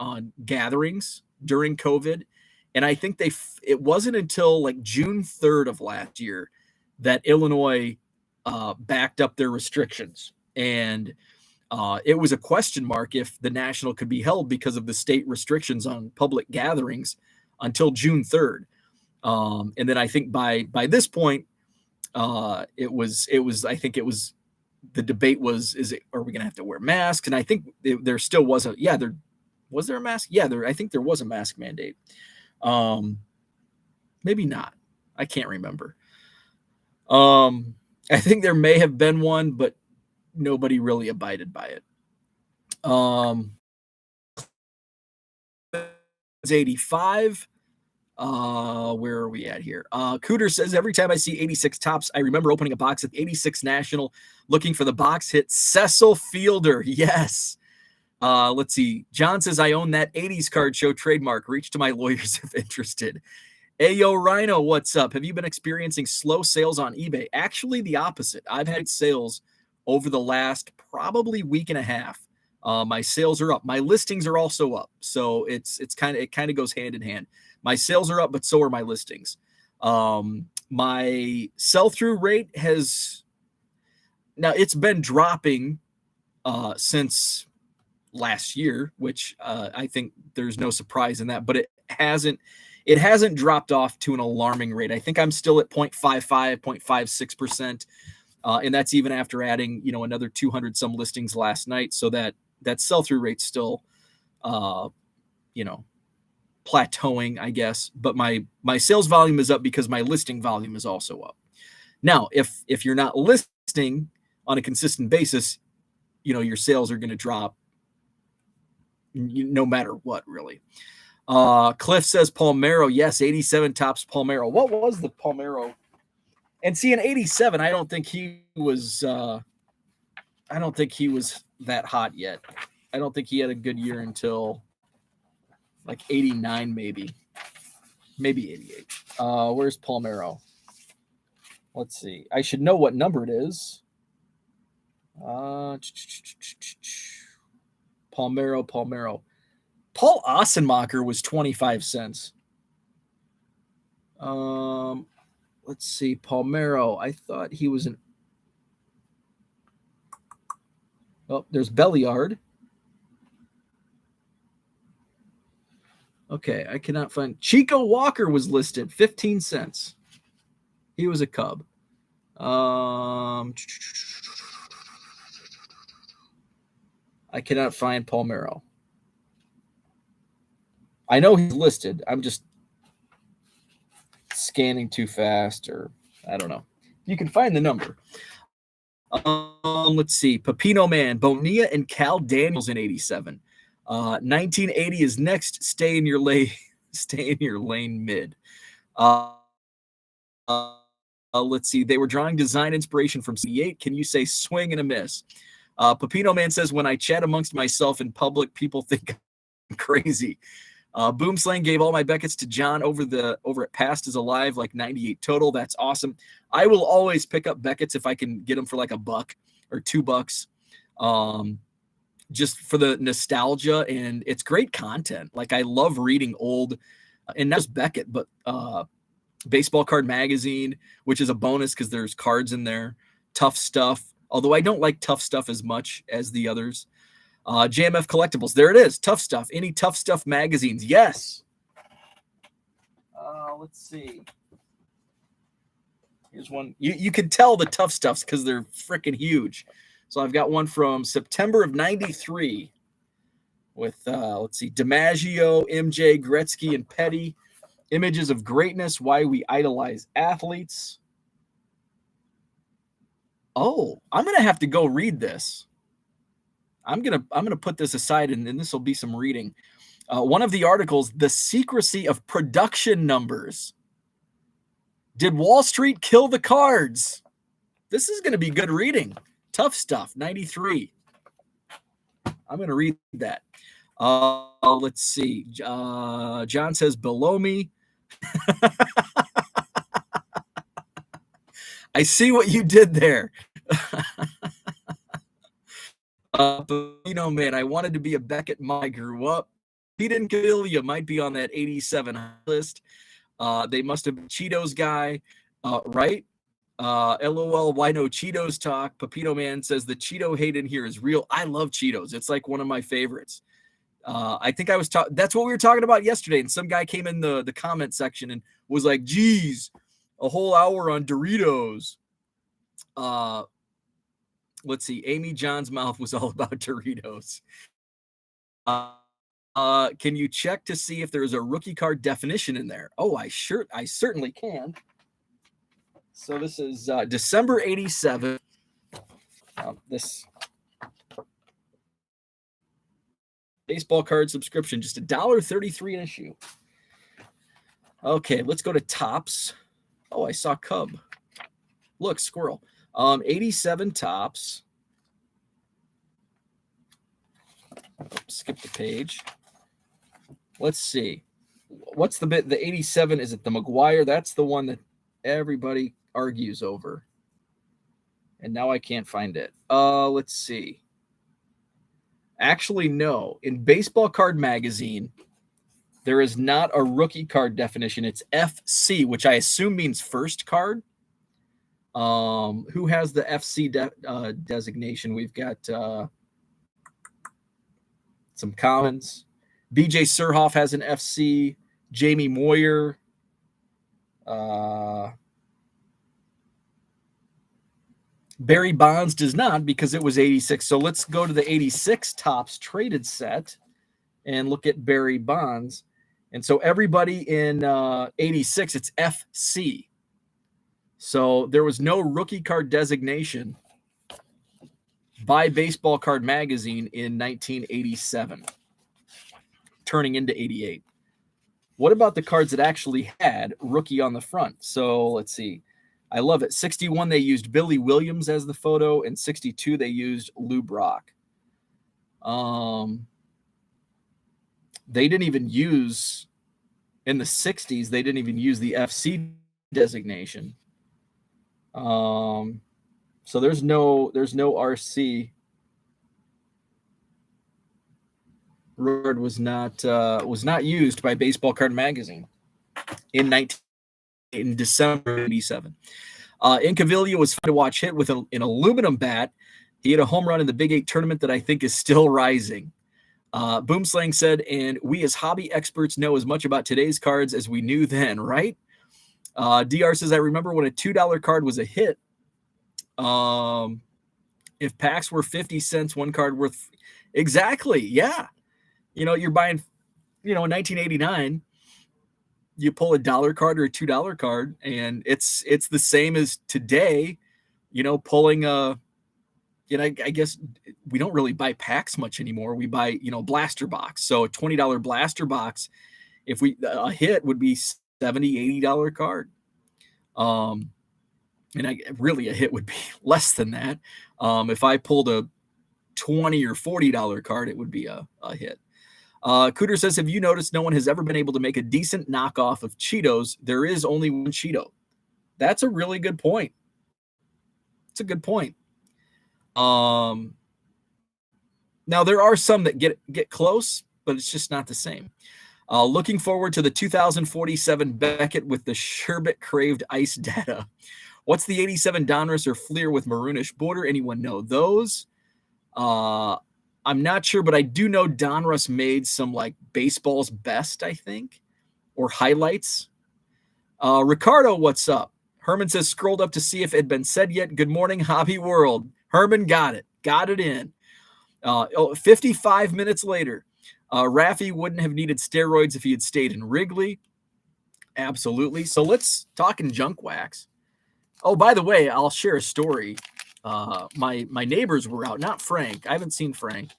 gatherings during COVID. And I think it wasn't until like June 3rd of last year that Illinois backed up their restrictions. And it was a question mark if the National could be held because of the state restrictions on public gatherings until June 3rd. And then I think by this point, it was the debate was, are we going to have to wear masks? And I think there still was was there a mask? Yeah, I think there was a mask mandate. Maybe not. I can't remember. I think there may have been one, but nobody really abided by it. It's 85. Where are we at here? Cooter says, every time I see 86 Topps, I remember opening a box at 86 National, looking for the box hit Cecil Fielder. Yes. Let's see. John says, I own that 80s card show trademark. Reach to my lawyers if interested. Ayo Rhino, what's up? Have you been experiencing slow sales on eBay? Actually, the opposite. I've had sales over the last probably week and a half. My sales are up. My listings are also up. So it kind of goes hand in hand. My sales are up, but so are my listings. My sell-through rate it's been dropping since last year, which I think there's no surprise in that, but it hasn't dropped off to an alarming rate. I think I'm still at 0.55, 0.56%. And that's even after adding, another 200 some listings last night. So that sell-through rate's still, plateauing, I guess. But my sales volume is up because my listing volume is also up. Now, if you're not listing on a consistent basis, your sales are going to drop no matter what, really. Cliff says Palmeiro. Yes, 87 Topps Palmeiro. What was the Palmeiro? And see, in 87, I don't think he was that hot yet. I don't think he had a good year until like 89, maybe 88. Where's Palmeiro? Let's see. I should know what number it is. Palmeiro. Paul Ossenmacher was 25 cents. Let's see. Palmeiro. I thought he was there's Belliard. Okay, I cannot find. Chico Walker was listed 15 cents. He was a Cub. I cannot find Palmeiro. I know he's listed. I'm just scanning too fast, or I don't know. You can find the number. Let's see. Pepino Man, Bonilla, and Cal Daniels in 87. 1980 is next. Stay in your lane. Stay in your lane mid. Let's see. They were drawing design inspiration from C8. Can you say swing and a miss? Pepino Man says, when I chat amongst myself in public, people think I'm crazy. Boomslang gave all my Beckett's to John over at Past is Alive, like 98 total. That's awesome. I will always pick up Beckett's if I can get them for like $1 or $2. Just for the nostalgia, and it's great content. Like I love reading old, and not just Beckett, but Baseball Card Magazine, which is a bonus because there's cards in there. Tough Stuff, although I don't like Tough Stuff as much as the others. JMF Collectibles, there it is. Tough Stuff. Any Tough Stuff magazines? Yes. Let's see. Here's one. You can tell the tough stuffs because they're freaking huge. So I've got one from September of 93 with, let's see, DiMaggio, MJ, Gretzky, and Petty. Images of greatness, why we idolize athletes. Oh, I'm going to have to go read this. I'm gonna put this aside, and this will be some reading. One of the articles, The Secrecy of Production Numbers. Did Wall Street kill the cards? This is going to be good reading. Tough stuff, 93. I'm going to read that. Let's see. John says, below me. I see what you did there. Man, I wanted to be a Beckett when I grew up. Pete and Cavilia might be on that 87 list. They must have been Cheetos guy, right? LOL, why no Cheetos talk? Pepito Man says the Cheeto hate in here is real. I love Cheetos. It's like one of my favorites. I think I was talking, that's what we were talking about yesterday. And some guy came in the comment section and was like, geez, a whole hour on Doritos. Let's see. Amy John's mouth was all about Doritos. Can you check to see if there's a rookie card definition in there? Oh, I certainly can. So this is December 87. This baseball card subscription, just $1.33 an issue. Okay, let's go to Topps. Oh, I saw Cub. Look, squirrel. 87 Topps. Skip the page. Let's see. What's the 87? Is it the McGuire? That's the one that everybody argues over. And now I can't find it. Let's see. Actually, no. In Baseball Card Magazine, there is not a rookie card definition. It's FC, which I assume means first card. Who has the FC designation? We've got some commons. BJ Surhoff has an FC. Jamie Moyer. Barry Bonds does not because it was 86. So let's go to the 86 Topps traded set and look at Barry Bonds. And so everybody in 86, it's FC. So there was no rookie card designation by Baseball Card Magazine in 1987, turning into 88. What about the cards that actually had rookie on the front? So let's see. I love it. 61, they used Billy Williams as the photo, and 62, they used Lou Brock. They didn't even use, in the 60s, they didn't even use the FC designation. So there's no RC. Word was not used by Baseball Card Magazine in December 87. Incaviglia was fun to watch hit with an aluminum bat. He had a home run in the Big 8 tournament that I think is still rising. Boomslang said, and we as hobby experts know as much about today's cards as we knew then, right? DR says, I remember when a $2 card was a hit. If packs were 50 cents, one card worth. Exactly. Yeah. You're buying, in 1989, you pull a $1 card or a $2 card, and it's the same as today, pulling I guess we don't really buy packs much anymore. We buy, blaster box. So a $20 blaster box, if a hit would be $70, $80 card. And really a hit would be less than that. If I pulled a $20 or $40 card, it would be a hit. Cooter says, have you noticed no one has ever been able to make a decent knockoff of Cheetos? There is only one Cheeto. That's a really good point. It's a good point. Now there are some that get close, but it's just not the same. Looking forward to the 2047 Beckett with the sherbet craved ice data. What's the 87 Donruss or Fleer with maroonish border? Anyone know those? I'm not sure, but I do know Donruss made some like baseball's best, I think, or highlights. Ricardo, what's up? Herman says, scrolled up to see if it had been said yet. Good morning, Hobby World. Herman got it in. 55 minutes later, Raffi wouldn't have needed steroids if he had stayed in Wrigley. Absolutely. So let's talk in junk wax. Oh, by the way, I'll share a story. My neighbors were out, not Frank. I haven't seen Frank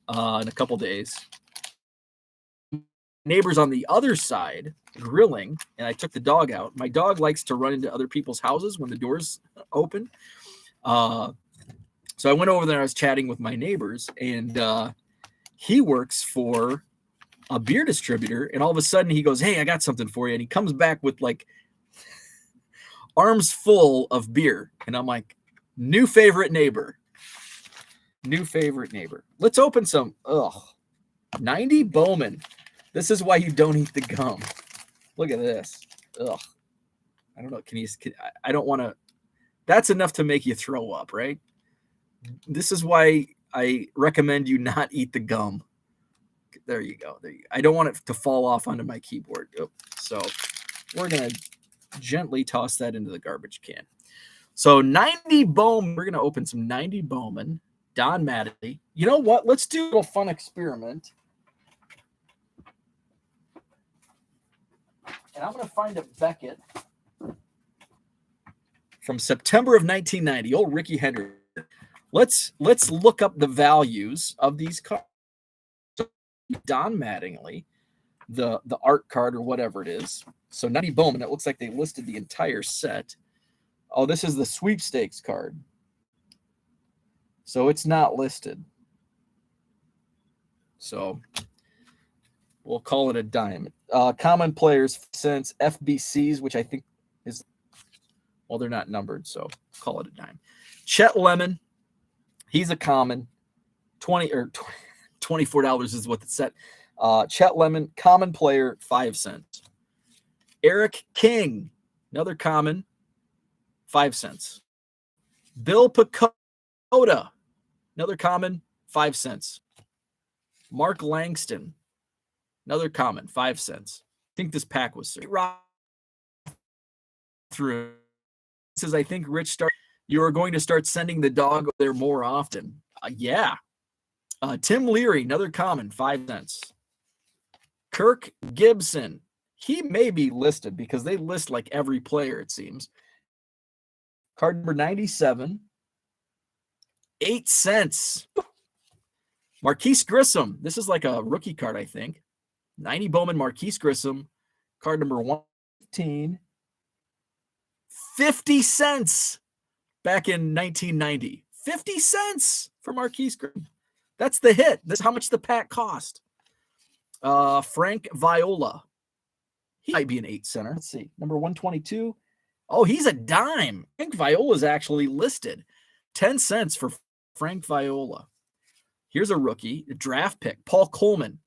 in a couple days. Neighbors on the other side grilling, and I took the dog out. My dog likes to run into other people's houses when the doors open. So I went over there. I was chatting with my neighbors, and he works for a beer distributor. And all of a sudden, he goes, "Hey, I got something for you." And he comes back with like arms full of beer, and I'm like, "New favorite neighbor." Let's open some. 90 Bowman. This is why you don't eat the gum. Look at this. I don't know. I don't want to. That's enough to make you throw up, right? This is why I recommend you not eat the gum. There you go. I don't want it to fall off onto my keyboard. So we're going to gently toss that into the garbage can. So 90 Bowman. We're going to open some 90 Bowman. Don Mattingly. You know what? Let's do a little fun experiment. And I'm going to find a Beckett from September of 1990. Old Ricky Henderson. Let's look up the values of these cards. Don Mattingly, the art card or whatever it is. So 90 Bowman. It looks like they listed the entire set. Oh, this is the sweepstakes card. So it's not listed. So we'll call it a dime. Common players since FBCs, which I think is, well, they're not numbered, so call it a dime. Chet Lemon, he's a common. $24 is what the set. Chet Lemon, common player, 5 cents. Eric King, another common, 5 cents. Bill Pacoda, another common, 5 cents. Mark Langston, another common, 5 cents. I think this pack was through. Says, I think Rich you are going to start sending the dog there more often. Yeah. Tim Leary, another common, 5 cents. Kirk Gibson, he may be listed because they list like every player, it seems. Card number 97, 8 cents. Marquise Grissom, this is like a rookie card, I think. 90 Bowman Marquise Grissom, card number 115, 50 cents back in 1990. 50 cents for Marquise Grissom. That's the hit. That's how much the pack cost. Frank Viola. He might be an 8 center. Let's see. Number 122. Oh, he's a dime. Frank Viola is actually listed. 10 cents for Frank Viola. Here's a rookie, a draft pick, Paul Coleman.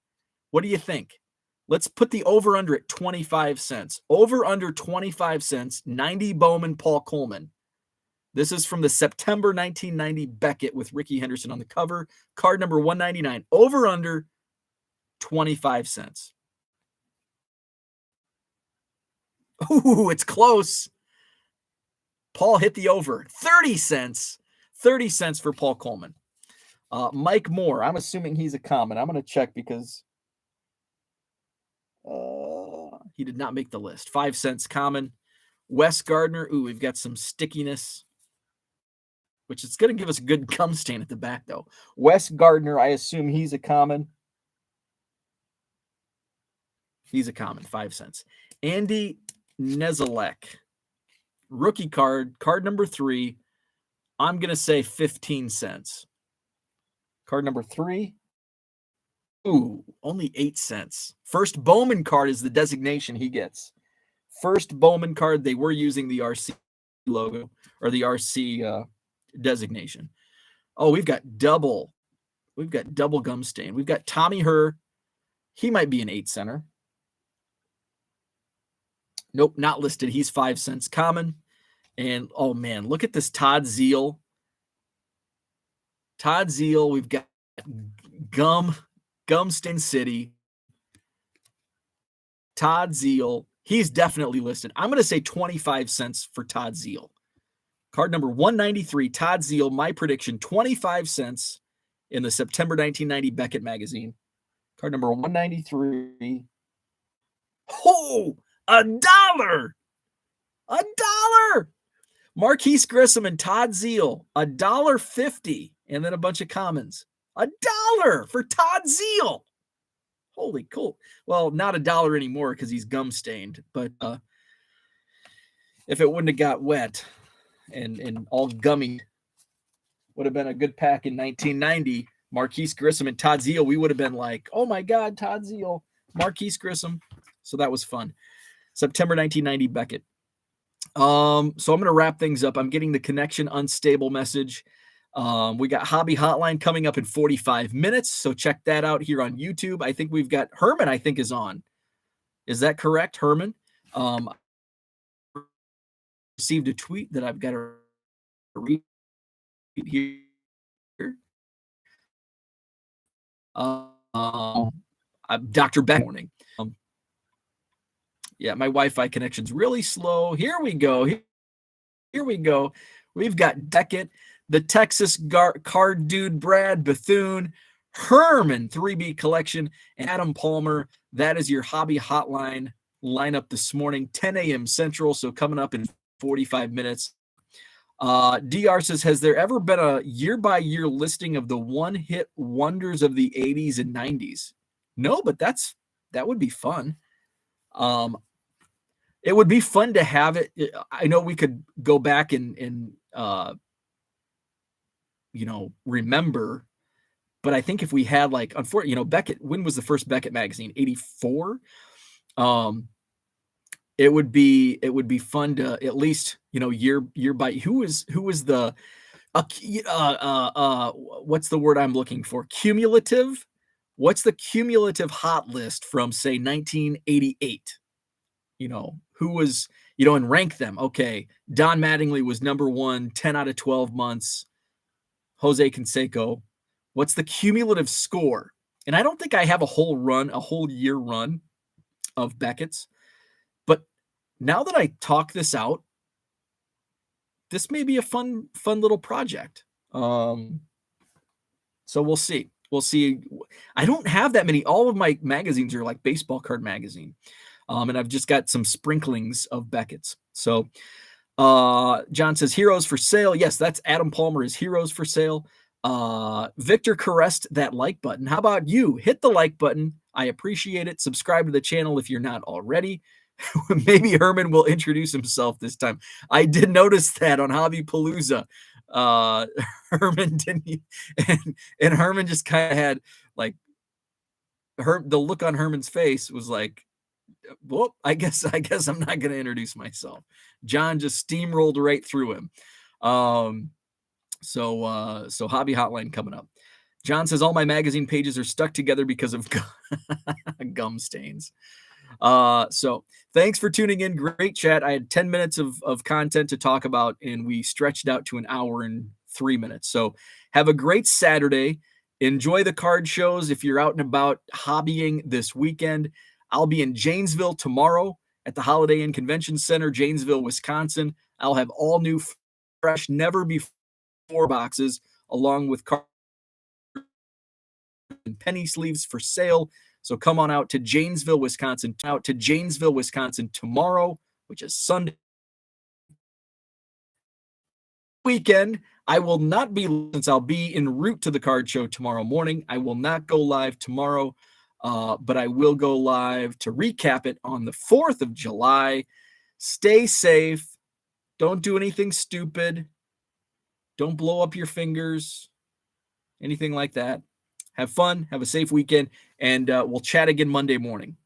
What do you think? Let's put the over-under at 25 cents. Over-under 25 cents, 90 Bowman, Paul Coleman. This is from the September 1990 Beckett with Ricky Henderson on the cover. Card number 199. Over-under 25 cents. Ooh, it's close. Paul hit the over. 30 cents. 30 cents for Paul Coleman. Mike Moore. I'm assuming he's a common. I'm going to check because he did not make the list. 5 cents common. Wes Gardner. Ooh, we've got some stickiness, which is going to give us a good gum stain at the back, though. Wes Gardner, I assume he's a common. He's a common, 5 cents. Andy Nezelek. Rookie card, card number 3. I'm going to say 15 cents. Card number 3. Ooh, only 8 cents. First Bowman card is the designation he gets. First Bowman card, they were using the RC logo or the RC designation. Oh, we've got double gum stain. We've got Tommy Herr. He might be an 8 center. Nope, not listed. He's 5 cents common. And oh man, look at this Todd Zeile. Todd Zeile, we've got Gumston City. Todd Zeile, He's definitely listed. I'm going to say 25 cents for Todd Zeile. Card number 193, Todd Zeile, my prediction, 25 cents in the September 1990 Beckett magazine. Card number 193. Oh, $1. $1. Marquise Grissom and Todd Zeile, $1.50. And then a bunch of commons. $1 for Todd Zeile. Holy cool. Well, not $1 anymore because he's gum stained. But if it wouldn't have got wet and all gummy, would have been a good pack in 1990. Marquise Grissom and Todd Zeile, we would have been like, oh my God, Todd Zeile, Marquise Grissom. So that was fun. September 1990 Beckett. So I'm going to wrap things up. I'm getting the connection unstable message. We got Hobby Hotline coming up in 45 minutes. So check that out here on YouTube. I think we've got Herman, I think, is on. Is that correct, Herman? Received a tweet that I've got to read here. Dr. Beck morning. Yeah, my Wi-Fi connection's really slow. Here we go. Here we go. We've got Beckett, the Texas card dude, Brad Bethune, Herman 3B Collection, and Adam Palmer. That is your Hobby Hotline lineup this morning, 10 a.m. Central. So coming up in 45 minutes. DR says, has there ever been a year-by-year listing of the one-hit wonders of the 80s and 90s? No, but that would be fun. It would be fun to have it. I know we could go back and remember, but I think if we had like, unfortunately, Beckett, when was the first Beckett magazine? 84. It would be fun to at least, year by who was the what's the word I'm looking for? Cumulative. What's the cumulative hot list from say 1988? Who was, and rank them. Okay. Don Mattingly was number 1, 10 out of 12 months. Jose Canseco. What's the cumulative score? And I don't think I have a whole year run of Beckett's. But now that I talk this out, this may be a fun little project. So we'll see. I don't have that many. All of my magazines are like baseball card magazine. And I've just got some sprinklings of Beckett's. So John says heroes for sale. Yes, that's Adam Palmer is heroes for sale. Victor caressed that like button. How about you? Hit the like button. I appreciate it. Subscribe to the channel if you're not already. Maybe Herman will introduce himself this time. I did notice that on Hobby Palooza. Herman didn't, and Herman just kind of had like the look on Herman's face was like, well, I guess I'm not going to introduce myself. John just steamrolled right through him. So Hobby Hotline coming up. John says all my magazine pages are stuck together because of gum stains. So thanks for tuning in. Great chat. I had 10 minutes of content to talk about, and we stretched out to an hour and 3 minutes. So have a great Saturday. Enjoy the card shows. If you're out and about hobbying this weekend, I'll be in Janesville tomorrow at the Holiday Inn Convention Center, Janesville, Wisconsin. I'll have all new, fresh, never before boxes, along with cards and penny sleeves for sale. So come on out to Janesville, Wisconsin. Tomorrow, which is Sunday weekend. I will not be, since I'll be en route to the card show tomorrow morning. I will not go live tomorrow. But I will go live to recap it on the 4th of July. Stay safe. Don't do anything stupid. Don't blow up your fingers. Anything like that. Have fun. Have a safe weekend. And we'll chat again Monday morning.